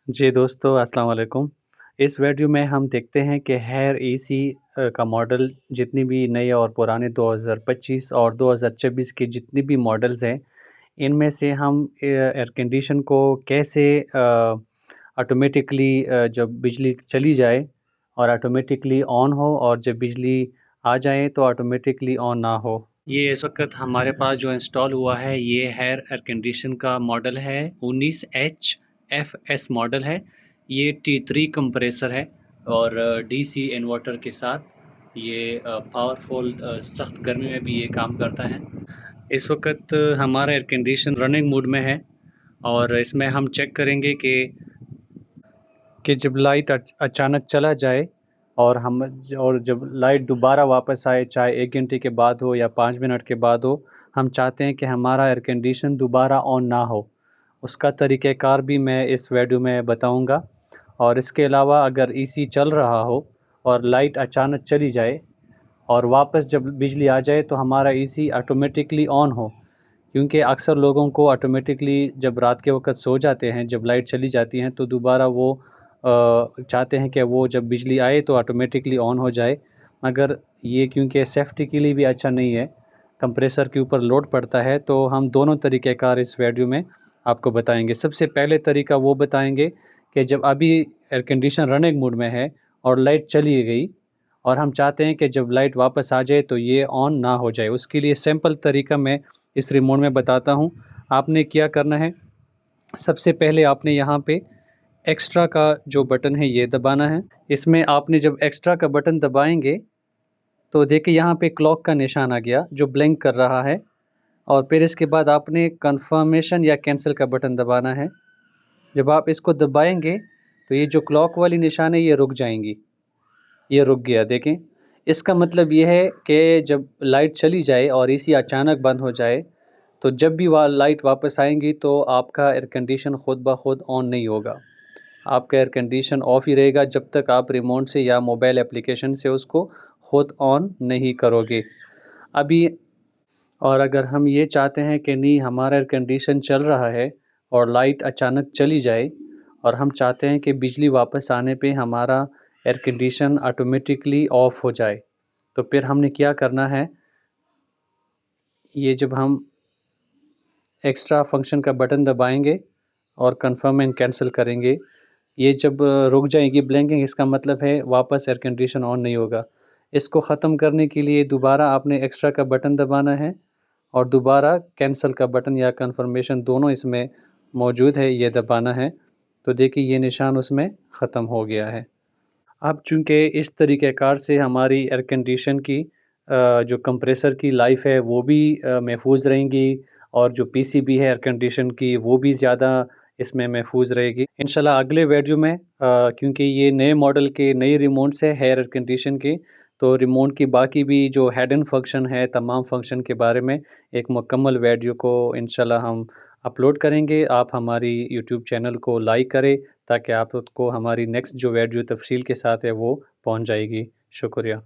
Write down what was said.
जी दोस्तों, अस्सलाम वालेकुम। इस वीडियो में हम देखते हैं कि हेयर एसी का मॉडल जितनी भी नए और पुराने 2025 और 2026 के जितने भी मॉडल्स हैं, इनमें से हम एयर कंडीशन को कैसे ऑटोमेटिकली जब बिजली चली जाए और ऑटोमेटिकली ऑन हो और जब बिजली आ जाए तो ऑटोमेटिकली ऑन ना हो। ये इस वक्त हमारे पास जो इंस्टॉल हुआ है ये एयर कंडीशन का मॉडल है 19HFS मॉडल है। ये T3 कंप्रेसर है और DC इन्वर्टर के साथ ये पावरफुल सख्त गर्मी में भी ये काम करता है। इस वक्त हमारा एयर कंडीशन रनिंग मोड में है और इसमें हम चेक करेंगे कि जब लाइट अचानक चला जाए और जब लाइट दोबारा वापस आए, चाहे 1 घंटे के बाद हो या 5 मिनट के बाद हो, हम चाहते हैं कि हमारा एयर कंडीशन दोबारा ऑन ना हो। उसका तरीक़ेकार भी मैं इस वीडियो में बताऊंगा। और इसके अलावा अगर एसी चल रहा हो और लाइट अचानक चली जाए और वापस जब बिजली आ जाए तो हमारा एसी ऑटोमेटिकली ऑन हो, क्योंकि अक्सर लोगों को ऑटोमेटिकली जब रात के वक्त सो जाते हैं, जब लाइट चली जाती हैं तो दोबारा वो चाहते हैं कि वो जब बिजली आए तो ऑटोमेटिकली ऑन हो जाए, मगर ये क्योंकि सेफ्टी के लिए भी अच्छा नहीं है, कंप्रेसर के ऊपर लोड पड़ता है। तो हम दोनों तरीक़ेकार इस वीडियो में आपको बताएंगे। सबसे पहले तरीका वो बताएंगे कि जब अभी एयर कंडीशन रनिंग मोड में है और लाइट चली गई और हम चाहते हैं कि जब लाइट वापस आ जाए तो ये ऑन ना हो जाए, उसके लिए सिंपल तरीका मैं इस रिमोट में बताता हूँ। आपने क्या करना है, सबसे पहले आपने यहाँ पे एक्स्ट्रा का जो बटन है ये दबाना है। इसमें आपने जब एक्स्ट्रा का बटन दबाएंगे तो देखिए यहाँ पे क्लॉक का निशान आ गया जो ब्लिंक कर रहा है, और फिर इसके बाद आपने कन्फर्मेशन या कैंसिल का बटन दबाना है। जब आप इसको दबाएंगे तो ये जो क्लॉक वाली निशान है ये रुक जाएंगी। ये रुक गया, देखें। इसका मतलब ये है कि जब लाइट चली जाए और एसी अचानक बंद हो जाए तो जब भी लाइट वापस आएंगी तो आपका एयर कंडीशन ख़ुद ब खुद ऑन नहीं होगा। आपका एयर कंडीशन ऑफ़ ही रहेगा जब तक आप रिमोट से या मोबाइल एप्लीकेशन से उसको ख़ुद ऑन नहीं करोगे अभी। और अगर हम ये चाहते हैं कि नहीं, हमारा एयर कंडीशन चल रहा है और लाइट अचानक चली जाए और हम चाहते हैं कि बिजली वापस आने पे हमारा एयर कंडीशन ऑटोमेटिकली ऑफ़ हो जाए, तो फिर हमने क्या करना है, ये जब हम एक्स्ट्रा फंक्शन का बटन दबाएंगे और कंफर्म एंड कैंसिल करेंगे, ये जब रुक जाएगी ब्लिंकिंग, इसका मतलब है वापस एयर कंडीशन ऑन नहीं होगा। इसको ख़त्म करने के लिए दोबारा आपने एक्स्ट्रा का बटन दबाना है और दोबारा कैंसिल का बटन या कंफर्मेशन दोनों इसमें मौजूद है, ये दबाना है। तो देखिए ये निशान उसमें ख़त्म हो गया है। अब चूँकि इस तरीक़ेकार से हमारी एयर कंडीशन की जो कंप्रेसर की लाइफ है वो भी महफूज रहेंगी, और जो पीसीबी है एयर कंडीशन की वो भी ज़्यादा इसमें महफूज रहेगी इंशाल्लाह। अगले वीडियो में क्योंकि ये नए मॉडल के नए रिमोट्स है एयर कंडीशन के, तो रिमोट की बाकी भी जो हिडन फंक्शन है, तमाम फंक्शन के बारे में एक मुकम्मल वीडियो को इंशाल्लाह हम अपलोड करेंगे। आप हमारी यूट्यूब चैनल को लाइक करें ताकि आपको हमारी नेक्स्ट जो वीडियो तफसील के साथ है वो पहुंच जाएगी। शुक्रिया।